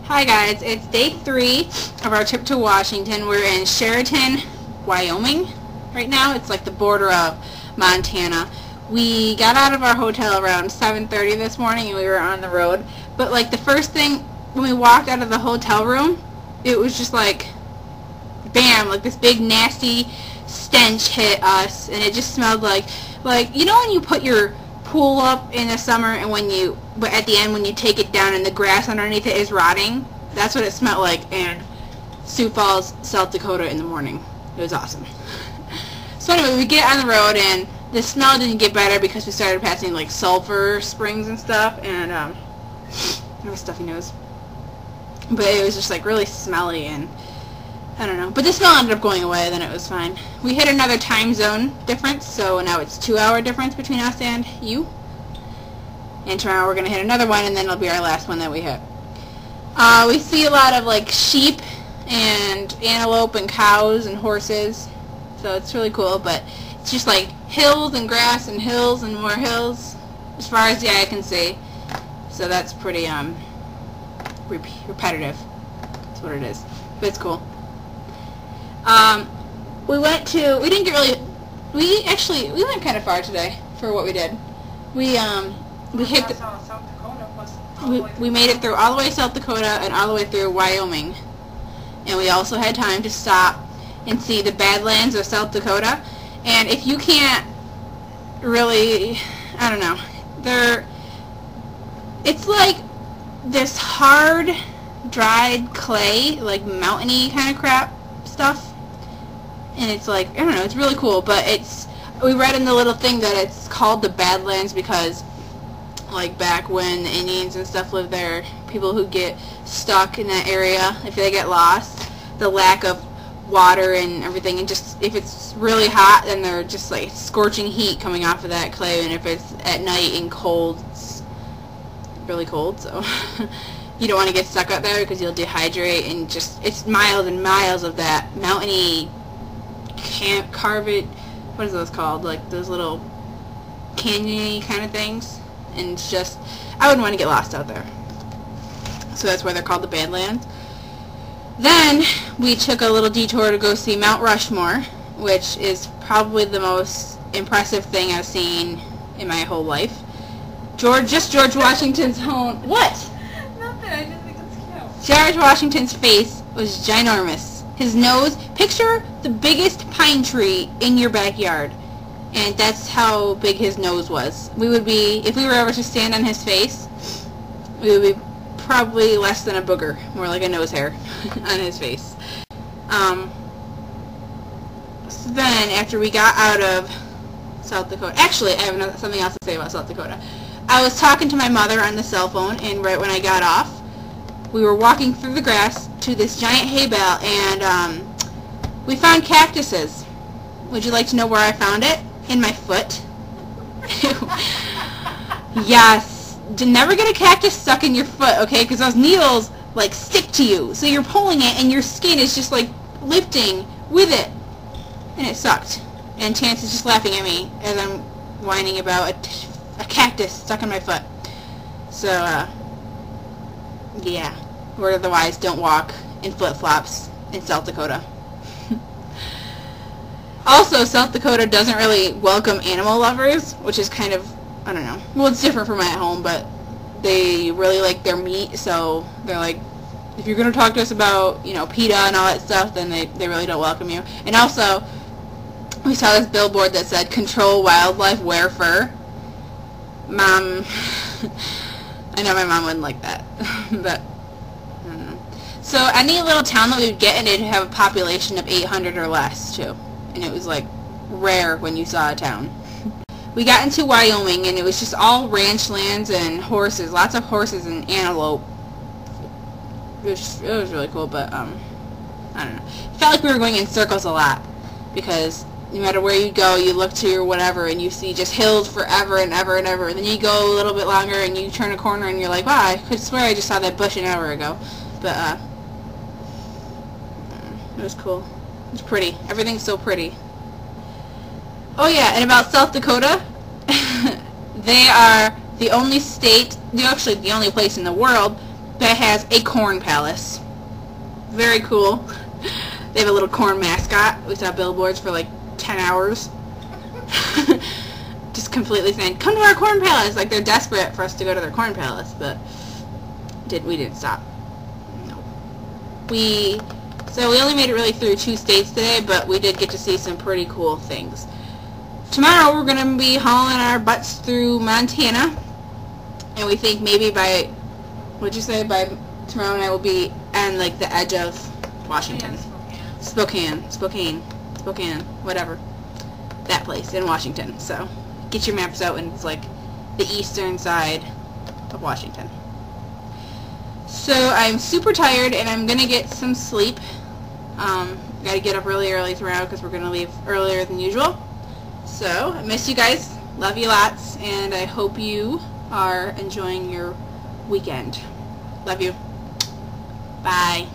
Hi guys, it's day 3 of our trip to Washington. We're in Sheraton, Wyoming right now. It's like the border of Montana. We got out of our hotel around 7:30 this morning and we were on the road. But like the first thing when we walked out of the hotel room, it was just like bam, like this big nasty stench hit us, and it just smelled like you know when you put your pool up in the summer and but at the end when you take it down and the grass underneath it is rotting? That's what it smelled like in Sioux Falls, South Dakota in the morning. It was awesome. So anyway, we get on the road and the smell didn't get better because we started passing like sulfur springs and stuff, and I have a stuffy nose. But it was just like really smelly, and I don't know. But the smell ended up going away, then it was fine. We hit another time zone difference, so now it's 2-hour difference between us and you. And tomorrow we're going to hit another one, and then it'll be our last one that we hit. We see a lot of like sheep and antelope and cows and horses, so it's really cool, but it's just like hills and grass and hills and more hills as far as the eye can see. So that's pretty repetitive. That's what it is. But it's cool. We went kind of far today for what we did. We made it through all the way to South Dakota and all the way through Wyoming. And we also had time to stop and see the Badlands of South Dakota. And if you can't really, I don't know, it's like this hard, dried clay, like mountainy kind of crap stuff. And it's like, I don't know, it's really cool, but we read in the little thing that it's called the Badlands because like back when the Indians and stuff lived there, people who get stuck in that area, if they get lost, the lack of water and everything, and just if it's really hot, then they're just like scorching heat coming off of that clay, and if it's at night and cold, it's really cold, so you don't want to get stuck out there because you'll dehydrate, and just it's miles and miles of that mountainy what is those called, like those little canyon-y kind of things, and it's just, I wouldn't want to get lost out there. So that's why they're called the Badlands. Then we took a little detour to go see Mount Rushmore, which is probably the most impressive thing I've seen in my whole life. George Washington's home. What? Nothing, I just think it's cute. George Washington's face was ginormous. His nose, picture the biggest pine tree in your backyard, and that's how big his nose was. We would be, if we were ever to stand on his face, we would be probably less than a booger, more like a nose hair on his face. So then, after we got out of South Dakota, actually, I have something else to say about South Dakota. I was talking to my mother on the cell phone, and right when I got off, we were walking through the grass to this giant hay bale, and we found cactuses. Would you like to know where I found it? In my foot. Yes. Never get a cactus stuck in your foot, okay? Because those needles, like, stick to you. So you're pulling it, and your skin is just, like, lifting with it. And it sucked. And Chance is just laughing at me as I'm whining about a cactus stuck in my foot. So, yeah. Word of the wise, don't walk in flip-flops in South Dakota. Also, South Dakota doesn't really welcome animal lovers, which is kind of, I don't know. Well, it's different from at home, but they really like their meat, so they're like, if you're going to talk to us about, you know, PETA and all that stuff, then they really don't welcome you. And also, we saw this billboard that said, control wildlife, wear fur. Mom, I know my mom wouldn't like that, but I don't know. So any little town that we would get in, it'd have a population of 800 or less, too. And it was like rare when you saw a town. We got into Wyoming, and it was just all ranch lands and horses, lots of horses and antelope. It was really cool, but I don't know. It felt like we were going in circles a lot, because no matter where you go, you look to or whatever, and you see just hills forever and ever and ever. And then you go a little bit longer, and you turn a corner, and you're like, wow, I could swear I just saw that bush an hour ago. But it was cool. It's pretty. Everything's so pretty. Oh yeah, and about South Dakota, they are the only state, they're actually the only place in the world that has a corn palace. Very cool. They have a little corn mascot. We saw billboards for like 10 hours. Just completely saying, come to our corn palace. Like they're desperate for us to go to their corn palace, but we didn't stop. No. So we only made it really through 2 states today, but we did get to see some pretty cool things. Tomorrow we're going to be hauling our butts through Montana, and we think maybe by, what'd you say, by tomorrow night we'll be on like the edge of Washington. Spokane, whatever. That place in Washington. So get your maps out, and it's like the eastern side of Washington. So I'm super tired, and I'm going to get some sleep. Got to get up really early tomorrow because we're going to leave earlier than usual. So I miss you guys. Love you lots, and I hope you are enjoying your weekend. Love you. Bye.